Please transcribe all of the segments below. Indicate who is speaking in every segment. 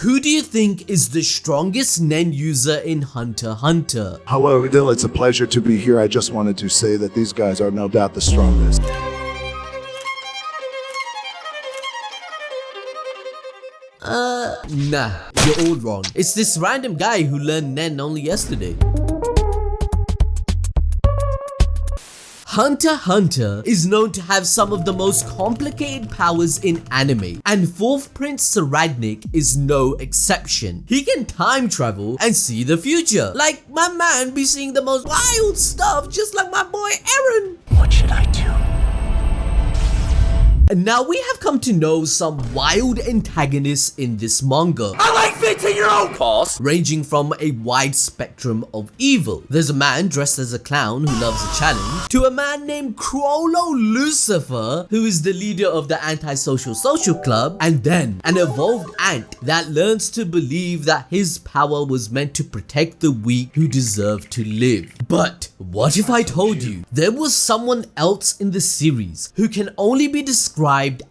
Speaker 1: Who do you think is the strongest Nen user in Hunter x Hunter?
Speaker 2: Hello, Adil. It's a pleasure to be here. I just wanted to say that these guys are no doubt the strongest.
Speaker 1: Nah, you're all wrong. It's this random guy who learned Nen only yesterday. Hunter x Hunter is known to have some of the most complicated powers in anime, and Fourth Prince Saradnik is no exception. He can time travel and see the future. Like, my man be seeing the most wild stuff just like my boy Eren.
Speaker 3: What should I do?
Speaker 1: And now we have come to know some wild antagonists in this manga.
Speaker 3: I like 15-year-old calls.
Speaker 1: Ranging from a wide spectrum of evil. There's a man dressed as a clown who loves a challenge, to a man named Crollo Lucifer, who is the leader of the antisocial social club, and then an evolved ant that learns to believe that his power was meant to protect the weak who deserve to live. But what if I told you there was someone else in the series who can only be described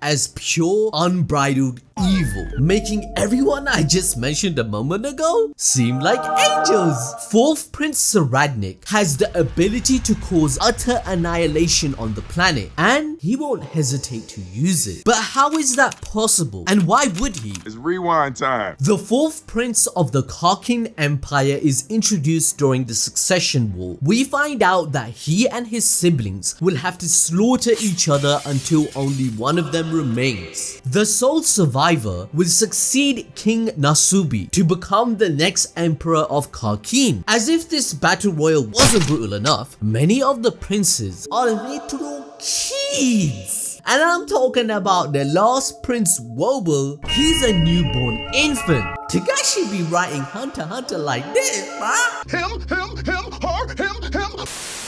Speaker 1: as pure, unbridled evil, making everyone I just mentioned a moment ago seem like angels? Fourth Prince Saradnik has the ability to cause utter annihilation on the planet, and he won't hesitate to use it. But how is that possible, and why would he?
Speaker 4: It's rewind time.
Speaker 1: The fourth prince of the Karkin Empire is introduced during the Succession War. We find out that he and his siblings will have to slaughter each other until only one of them remains. The sole survivor will succeed King Nasubi to become the next emperor of Karkin. As if this battle royal wasn't brutal enough, many of the princes are literal kids. And I'm talking about the last Prince Wobble. He's a newborn infant. Togashi be writing Hunter x Hunter like this, bruh.
Speaker 2: Him, her, him.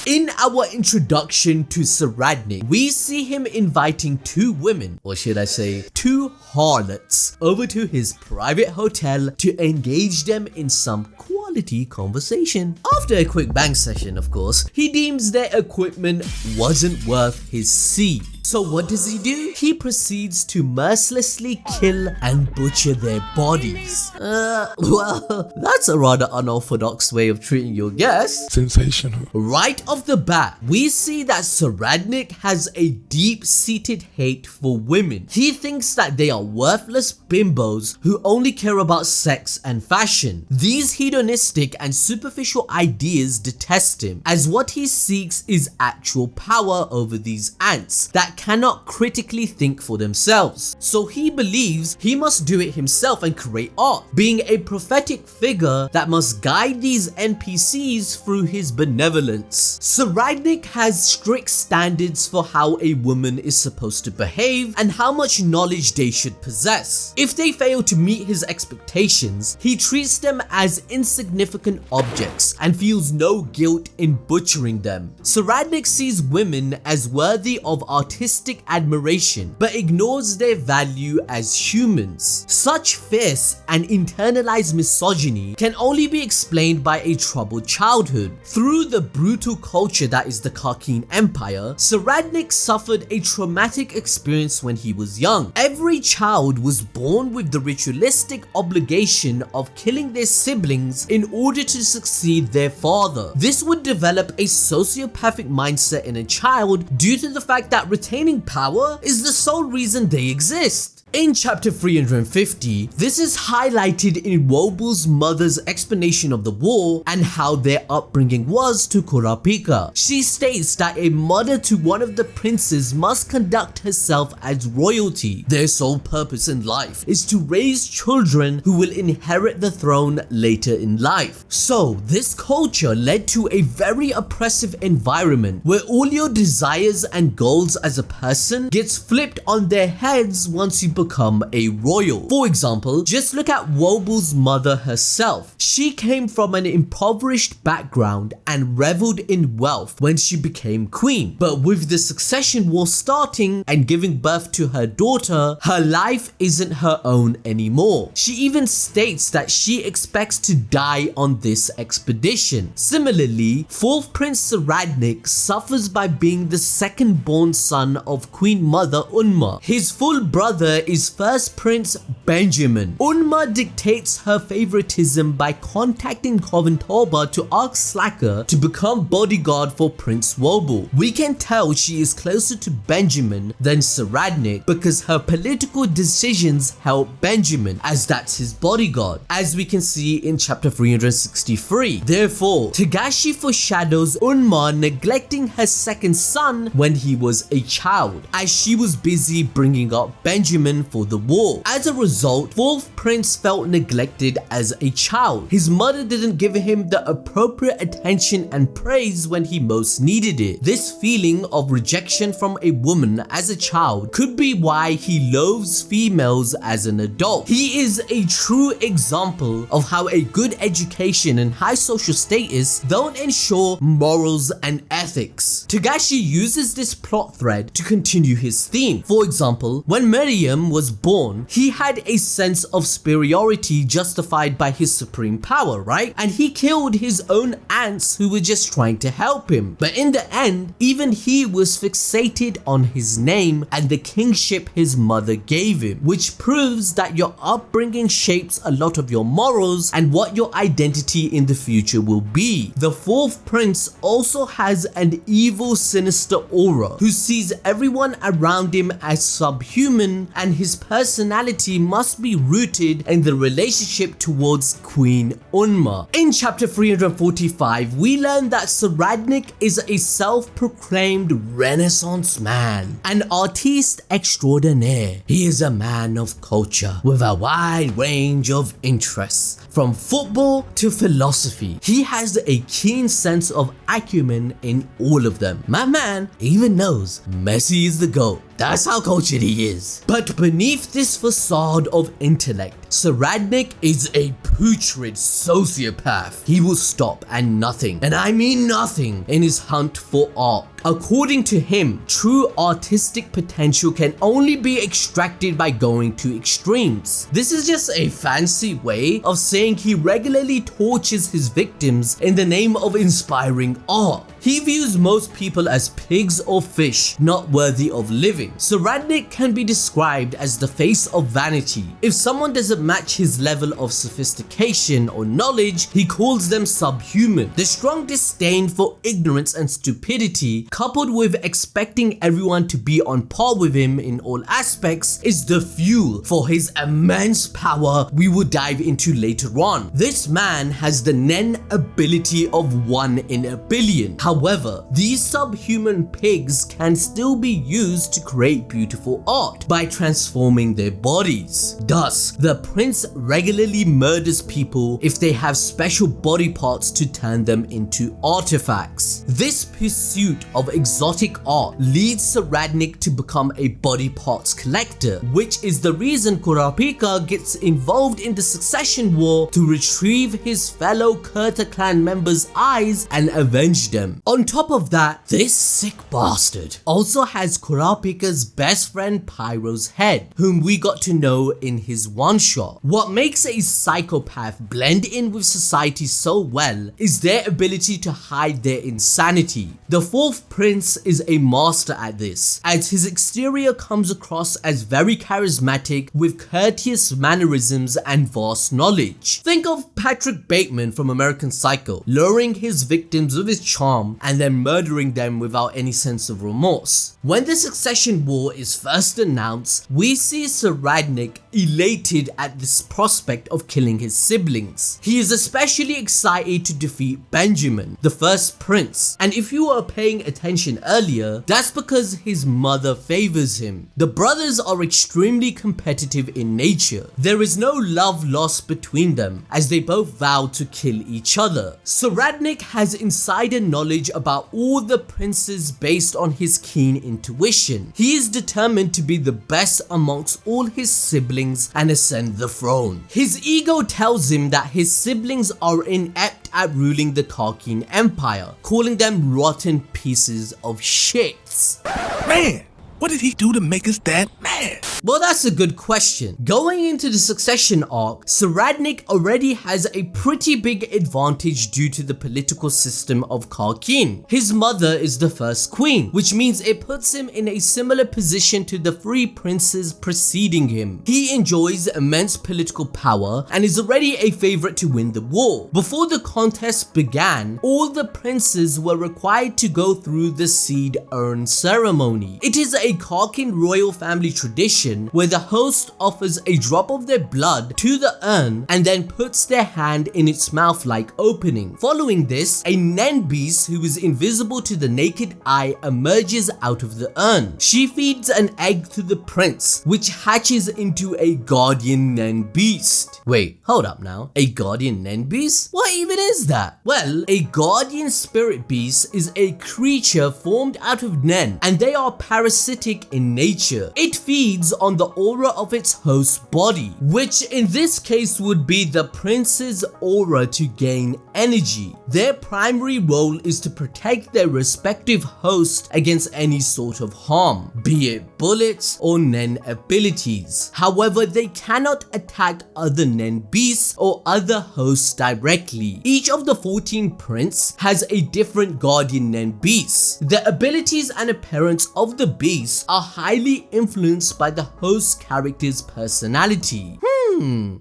Speaker 1: In our introduction to Saradnik, we see him inviting two women, or should I say two harlots, over to his private hotel to engage them in some quality conversation. After a quick bang session, of course, he deems their equipment wasn't worth his seed. So what does he do? He proceeds to mercilessly kill and butcher their bodies. Well, that's a rather unorthodox way of treating your guests.
Speaker 4: Sensational.
Speaker 1: Right off the bat, we see that Saradnik has a deep-seated hate for women. He thinks that they are worthless bimbos who only care about sex and fashion. These hedonistic and superficial ideas detest him, as what he seeks is actual power over these ants that cannot critically think for themselves. So he believes he must do it himself and create art, being a prophetic figure that must guide these NPCs through his benevolence. Saradnik has strict standards for how a woman is supposed to behave and how much knowledge they should possess. If they fail to meet his expectations, he treats them as insignificant objects and feels no guilt in butchering them. Saradnik sees women as worthy of artistic admiration, but ignores their value as humans. Such fierce and internalized misogyny can only be explained by a troubled childhood. Through the brutal culture that is the Karkin Empire, Saradnik suffered a traumatic experience when he was young. Every child was born with the ritualistic obligation of killing their siblings in order to succeed their father. This would develop a sociopathic mindset in a child due to the fact that retaining power is the sole reason they exist. In chapter 350, this is highlighted in Wobble's mother's explanation of the war and how their upbringing was to Kurapika. She states that a mother to one of the princes must conduct herself as royalty. Their sole purpose in life is to raise children who will inherit the throne later in life. So this culture led to a very oppressive environment where all your desires and goals as a person gets flipped on their heads once you become a royal. For example, just look at Wobble's mother herself. She came from an impoverished background and reveled in wealth when she became queen. But with the succession war starting and giving birth to her daughter, her life isn't her own anymore. She even states that she expects to die on this expedition. Similarly, fourth Prince Saradnik suffers by being the second born son of Queen Mother Unma. His full brother is first Prince Benjamin. Unma dictates her favoritism by contacting Coven Torba to ask Slacker to become bodyguard for Prince Wobble. We can tell she is closer to Benjamin than Saradnik because her political decisions help Benjamin, as that's his bodyguard, as we can see in chapter 363. Therefore, Togashi foreshadows Unma neglecting her second son when he was a child, as she was busy bringing up Benjamin for the war. As a result, fourth prince felt neglected as a child. His mother didn't give him the appropriate attention and praise when he most needed it. This feeling of rejection from a woman as a child could be why he loathes females as an adult. He is a true example of how a good education and high social status don't ensure morals and ethics. Togashi uses this plot thread to continue his theme. For example, when Miriam was born, he had a sense of superiority justified by his supreme power, right? And he killed his own aunts who were just trying to help him. But in the end, even he was fixated on his name and the kingship his mother gave him, which proves that your upbringing shapes a lot of your morals and what your identity in the future will be. The fourth prince also has an evil, sinister aura who sees everyone around him as subhuman, and his personality must be rooted in the relationship towards Queen Unma. In chapter 345, we learn that Saradnik is a self-proclaimed Renaissance man, an artiste extraordinaire. He is a man of culture with a wide range of interests, from football to philosophy. He has a keen sense of acumen in all of them. My man even knows Messi is the GOAT. That's how cultured he is. But beneath this facade of intellect, Saradnik is a putrid sociopath. He will stop at nothing, and I mean nothing, in his hunt for art. According to him, true artistic potential can only be extracted by going to extremes. This is just a fancy way of saying he regularly tortures his victims in the name of inspiring art. He views most people as pigs or fish, not worthy of living. Saradnik can be described as the face of vanity. If someone doesn't match his level of sophistication or knowledge, he calls them subhuman. The strong disdain for ignorance and stupidity, coupled with expecting everyone to be on par with him in all aspects, is the fuel for his immense power we will dive into later on. This man has the Nen ability of 1 in a billion. However, these subhuman pigs can still be used to create beautiful art by transforming their bodies. Thus, the prince regularly murders people if they have special body parts to turn them into artifacts. This pursuit of exotic art leads Saradnik to become a body parts collector, which is the reason Kurapika gets involved in the succession war to retrieve his fellow Kurta clan members' eyes and avenge them. On top of that, this sick bastard also has Kurapika's best friend Pyro's head, whom we got to know in his one-shot. What makes a psychopath blend in with society so well is their ability to hide their insanity. The fourth prince is a master at this, as his exterior comes across as very charismatic with courteous mannerisms and vast knowledge. Think of Patrick Bateman from American Psycho, luring his victims with his charm and then murdering them without any sense of remorse. When the succession war is first announced, we see Saradnik elated at this prospect of killing his siblings. He is especially excited to defeat Benjamin, the first prince, and if you were paying attention earlier, that's because his mother favors him. The brothers are extremely competitive in nature. There is no love lost between them, as they both vow to kill each other. Saradnik has insider knowledge about all the princes based on his keen intuition. He is determined to be the best amongst all his siblings and ascend the throne. His ego tells him that his siblings are inept at ruling the Tarkin Empire, calling them rotten pieces of shit.
Speaker 4: Man, What did he do to make his dad mad?
Speaker 1: Well, that's a good question. Going into the succession arc, Saradnik already has a pretty big advantage due to the political system of Karkin. His mother is the first queen, which means it puts him in a similar position to the 3 princes preceding him. He enjoys immense political power and is already a favorite to win the war. Before the contest began, all the princes were required to go through the seed urn ceremony. It is a Karkin royal family tradition where the host offers a drop of their blood to the urn and then puts their hand in its mouth-like opening. Following this, a Nen beast who is invisible to the naked eye emerges out of the urn. She feeds an egg to the prince, which hatches into a guardian Nen beast. Wait, hold up now. A guardian Nen beast? What even is that? Well, a guardian spirit beast is a creature formed out of Nen, and they are parasitic in nature. It feeds on the aura of its host's body, which in this case would be the prince's aura to gain energy. Their primary role is to protect their respective host against any sort of harm, be it bullets or Nen abilities. However, they cannot attack other Nen beasts or other hosts directly. Each of the 14 princes has a different guardian Nen beast. The abilities and appearance of the beasts are highly influenced by the host character's personality.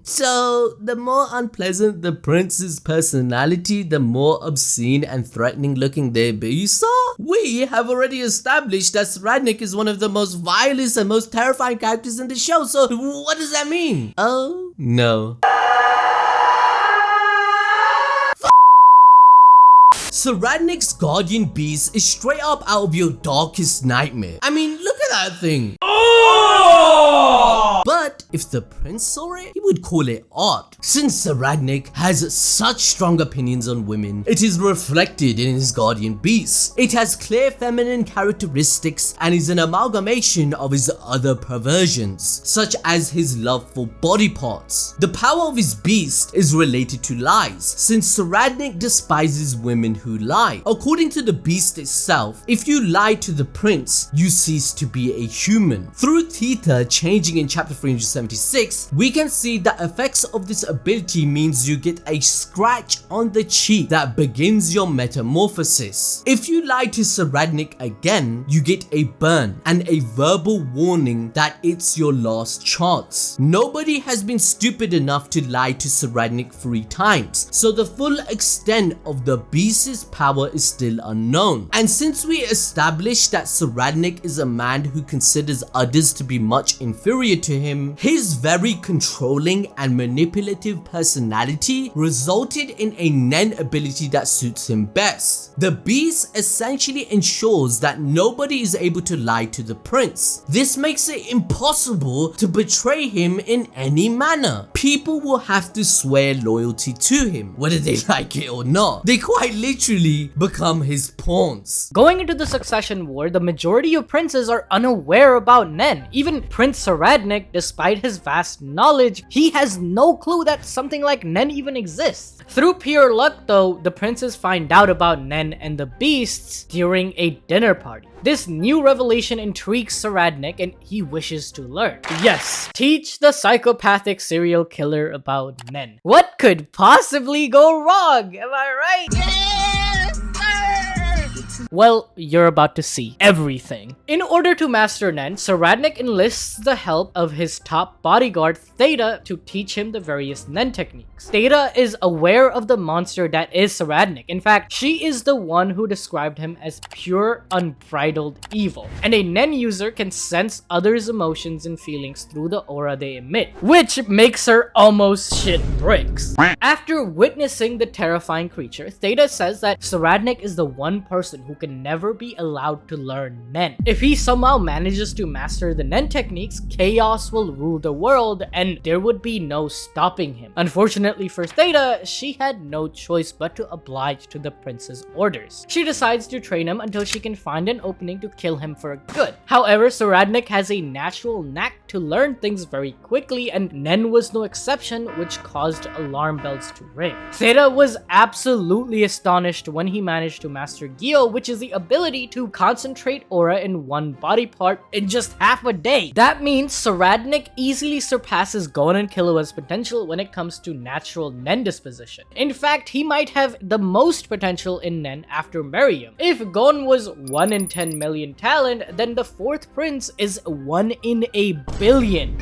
Speaker 1: So the more unpleasant the prince's personality, the more obscene and threatening looking their beasts are? We have already established that Saradnik is one of the most vilest and most terrifying characters in the show, so what does that mean? Oh no. Saradnik's guardian beast is straight up out of your darkest nightmare. I mean, look at that thing. But if the prince saw it, he would call it art. Since Saradnik has such strong opinions on women, it is reflected in his guardian beast. It has clear feminine characteristics and is an amalgamation of his other perversions, such as his love for body parts. The power of his beast is related to lies, since Saradnik despises women who lie. According to the beast itself, if you lie to the prince, you cease to be a human. Through Theta changing in chapter 376, we can see that effects of this ability means you get a scratch on the cheek that begins your metamorphosis. If you lie to Saradnik again, you get a burn and a verbal warning that it's your last chance. Nobody has been stupid enough to lie to Saradnik 3 times, so the full extent of the beast's power is still unknown. And since we established that Saradnik is a man who considers others to be much inferior to him, his very controlling and manipulative personality resulted in a Nen ability that suits him best. The beast essentially ensures that nobody is able to lie to the prince. This makes it impossible to betray him in any manner. People will have to swear loyalty to him, whether they like it or not. They quite literally become his pawns.
Speaker 5: Going into the succession war, the majority of princes are unaware about Nen. Even Prince Saradnik, despite his vast knowledge, he has no clue that something like Nen even exists. Through pure luck though, the princes find out about Nen and the beasts during a dinner party. This new revelation intrigues Saradnik and he wishes to learn. Yes, teach the psychopathic serial killer about Nen. What could possibly go wrong? Am I right? Well, you're about to see everything. In order to master Nen, Saradnik enlists the help of his top bodyguard Theta to teach him the various Nen techniques. Theta is aware of the monster that is Saradnik. In fact, she is the one who described him as pure, unbridled evil. And a Nen user can sense others' emotions and feelings through the aura they emit, which makes her almost shit bricks. After witnessing the terrifying creature, Theta says that Saradnik is the one person who can never be allowed to learn Nen. If he somehow manages to master the Nen techniques, chaos will rule the world and there would be no stopping him. Unfortunately for Theta, she had no choice but to oblige to the prince's orders. She decides to train him until she can find an opening to kill him for good. However, Saradnik has a natural knack to learn things very quickly and Nen was no exception, which caused alarm bells to ring. Theta was absolutely astonished when he managed to master Gyo, which is the ability to concentrate aura in one body part in just half a day. That means Soradnik easily surpasses Gon and Killua's potential when it comes to natural Nen disposition. In fact, he might have the most potential in Nen after Meruem. If Gon was 1 in 10 million talent, then the 4th prince is 1 in a billion.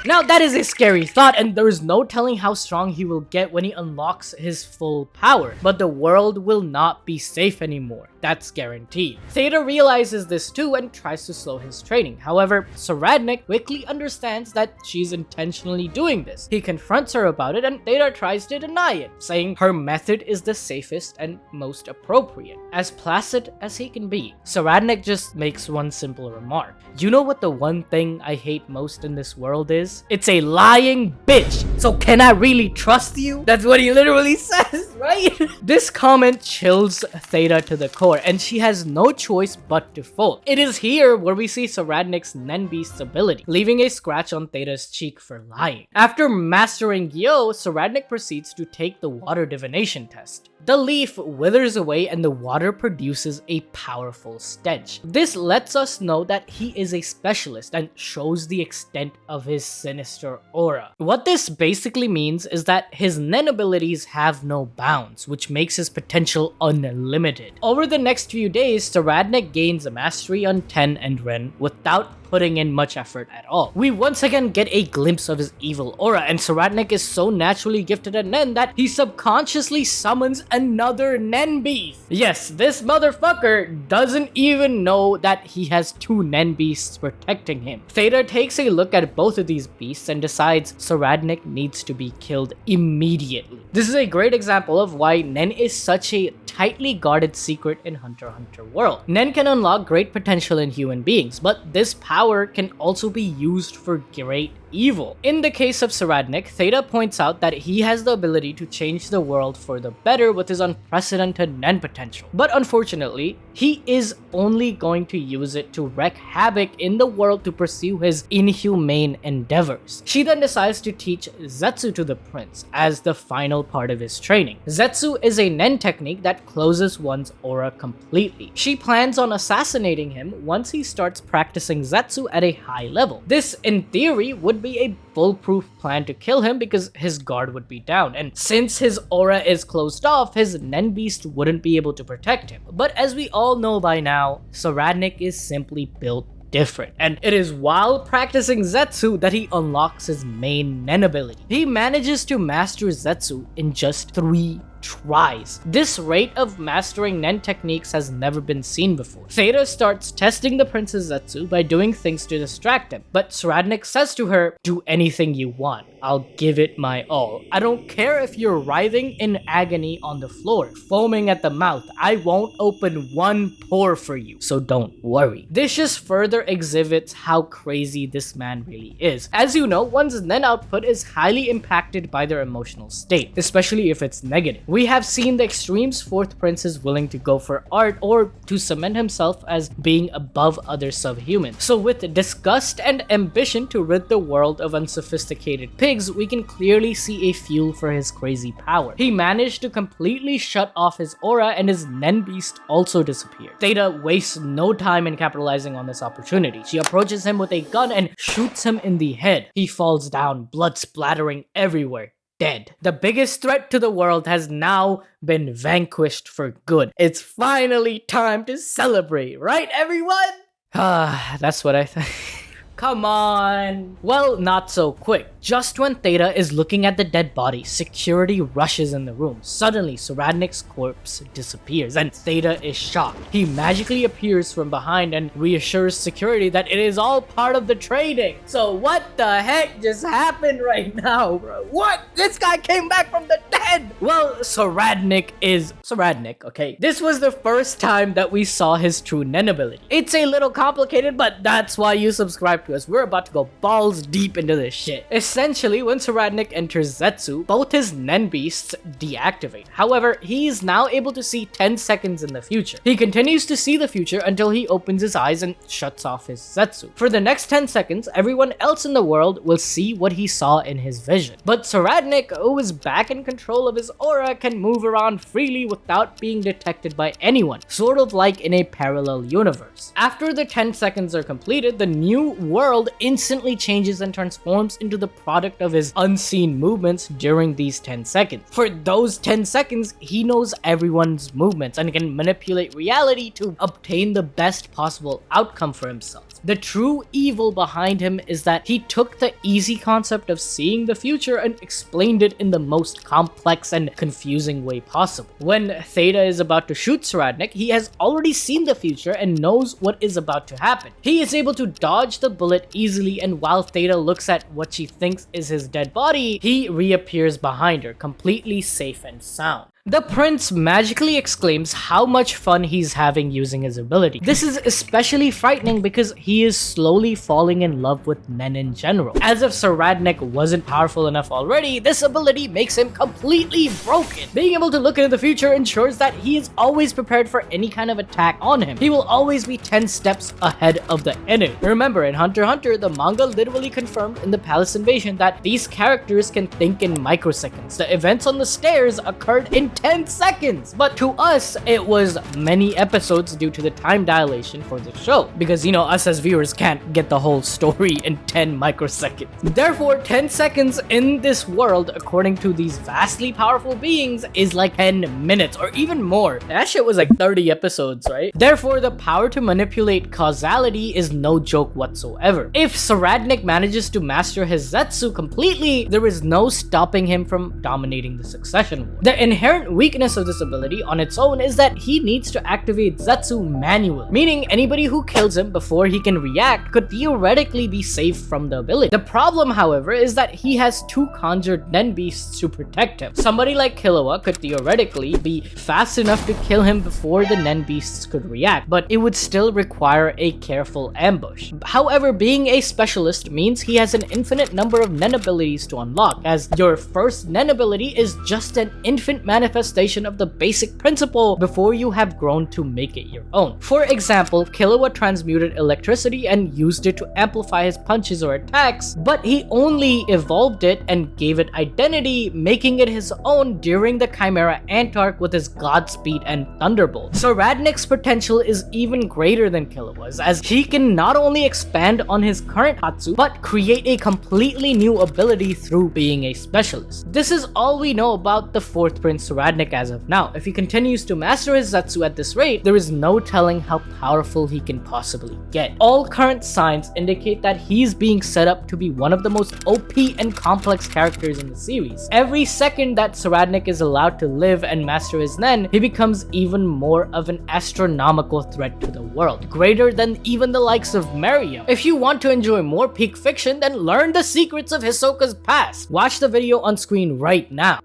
Speaker 5: Now that is a scary thought, and there is no telling how strong he will get when he unlocks his full power, but the world will not be safe anymore. That's guaranteed. Theta realizes this too and tries to slow his training. However, Soradnik quickly understands that she's intentionally doing this. He confronts her about it and Theta tries to deny it, saying her method is the safest and most appropriate. As placid as he can be, Soradnik just makes one simple remark. You know what the one thing I hate most in this world is? It's a lying bitch. So can I really trust you? That's what he literally says, right? This comment chills Theta to the core, and she has no choice but to fold. It is here where we see Soradnik's Nen Beast's ability, leaving a scratch on Theta's cheek for lying. After mastering Gyo, Soradnik proceeds to take the water divination test. The leaf withers away and the water produces a powerful stench. This lets us know that he is a specialist and shows the extent of his sinister aura. What this basically means is that his Nen abilities have no bounds, which makes his potential unlimited. Over the next few days, Soradnik gains a mastery on Ten and Ren without putting in much effort at all. We once again get a glimpse of his evil aura, and Soradnik is so naturally gifted at Nen that he subconsciously summons another Nen Beast. Yes, this motherfucker doesn't even know that he has 2 Nen Beasts protecting him. Theta takes a look at both of these beasts and decides Soradnik needs to be killed immediately. This is a great example of why Nen is such a tightly guarded secret in Hunter x Hunter world. Nen can unlock great potential in human beings, but this power can also be used for great evil. In the case of Soradnik, Theta points out that he has the ability to change the world for the better with his unprecedented Nen potential. But unfortunately, he is only going to use it to wreak havoc in the world to pursue his inhumane endeavors. She then decides to teach Zetsu to the prince as the final part of his training. Zetsu is a Nen technique that closes one's aura completely. She plans on assassinating him once he starts practicing Zetsu at a high level. This, in theory, would be a foolproof plan to kill him because his guard would be down, and since his aura is closed off, his Nen Beast wouldn't be able to protect him. But as we all know by now, Soradnik is simply built different, and it is while practicing Zetsu that he unlocks his main Nen ability. He manages to master Zetsu in just 3 tries. This rate of mastering Nen techniques has never been seen before. Theta starts testing the prince's Zetsu by doing things to distract him, but Soradnik says to her, "Do anything you want. I'll give it my all. I don't care if you're writhing in agony on the floor, foaming at the mouth. I won't open one pore for you, so don't worry." This just further exhibits how crazy this man really is. As you know, one's Nen output is highly impacted by their emotional state, especially if it's negative. We have seen the extremes 4th Prince is willing to go for art or to cement himself as being above other subhumans. So with disgust and ambition to rid the world of unsophisticated pigs, we can clearly see a fuel for his crazy power. He managed to completely shut off his aura and his Nen Beast also disappeared. Theta wastes no time in capitalizing on this opportunity. She approaches him with a gun and shoots him in the head. He falls down, blood splattering everywhere. Dead. The biggest threat to the world has now been vanquished for good. It's finally time to celebrate, right everyone? That's what I think. Come on. Well, not so quick. Just when Theta is looking at the dead body, security rushes in the room. Suddenly, Soradnik's corpse disappears and Theta is shocked. He magically appears from behind and reassures security that it is all part of the training. So what the heck just happened right now, bro? What? This guy came back from the dead! Well, Soradnik is Soradnik, okay? This was the first time that we saw his true Nen ability. It's a little complicated, but that's why you subscribe to us. We're about to go balls deep into this shit. Essentially, when Soradnik enters Zetsu, both his Nen Beasts deactivate. However, he is now able to see 10 seconds in the future. He continues to see the future until he opens his eyes and shuts off his Zetsu. For the next 10 seconds, everyone else in the world will see what he saw in his vision. But Soradnik, who is back in control of his Theta's aura can move around freely without being detected by anyone, sort of like in a parallel universe. After the 10 seconds are completed, the new world instantly changes and transforms into the product of his unseen movements during these 10 seconds. For those 10 seconds, he knows everyone's movements and can manipulate reality to obtain the best possible outcome for himself. The true evil behind him is that he took the easy concept of seeing the future and explained it in the most complex and confusing way possible. When Theta is about to shoot Soradnik, he has already seen the future and knows what is about to happen. He is able to dodge the bullet easily, and while Theta looks at what she thinks is his dead body, he reappears behind her, completely safe and sound. The prince magically exclaims how much fun he's having using his ability. This is especially frightening because he is slowly falling in love with Nen in general. As if Soradnik wasn't powerful enough already, this ability makes him completely broken. Being able to look into the future ensures that he is always prepared for any kind of attack on him. He will always be 10 steps ahead of the enemy. Remember, in Hunter x Hunter, the manga literally confirmed in the palace invasion that these characters can think in microseconds. The events on the stairs occurred in 10 seconds, but to us it was many episodes due to the time dilation for the show, because you know, us as viewers can't get the whole story in 10 microseconds. Therefore, 10 seconds in this world, according to these vastly powerful beings, is like 10 minutes or even more. That shit was like 30 episodes, right? Therefore, the power to manipulate causality is no joke whatsoever. If Soradnik manages to master his Zetsu completely, there is no stopping him from dominating the Succession War. The inherent weakness of this ability on its own is that he needs to activate Zetsu manually, meaning anybody who kills him before he can react could theoretically be safe from the ability. The problem, however, is that he has 2 conjured Nen beasts to protect him. Somebody like Killua could theoretically be fast enough to kill him before the Nen beasts could react, but it would still require a careful ambush. However, being a specialist means he has an infinite number of Nen abilities to unlock, as your first Nen ability is just an infant manifestation of the basic principle before you have grown to make it your own. For example, Killua transmuted electricity and used it to amplify his punches or attacks, but he only evolved it and gave it identity, making it his own during the Chimera Ant arc with his Godspeed and Thunderbolt. Soradnik's potential is even greater than Killua's, as he can not only expand on his current Hatsu, but create a completely new ability through being a specialist. This is all we know about the 4th Prince Soradnik as of now. If he continues to master his Zetsu at this rate, there is no telling how powerful he can possibly get. All current signs indicate that he's being set up to be one of the most OP and complex characters in the series. Every second that Soradnik is allowed to live and master his Nen, he becomes even more of an astronomical threat to the world, greater than even the likes of Miriam. If you want to enjoy more peak fiction, then learn the secrets of Hisoka's past. Watch the video on screen right now.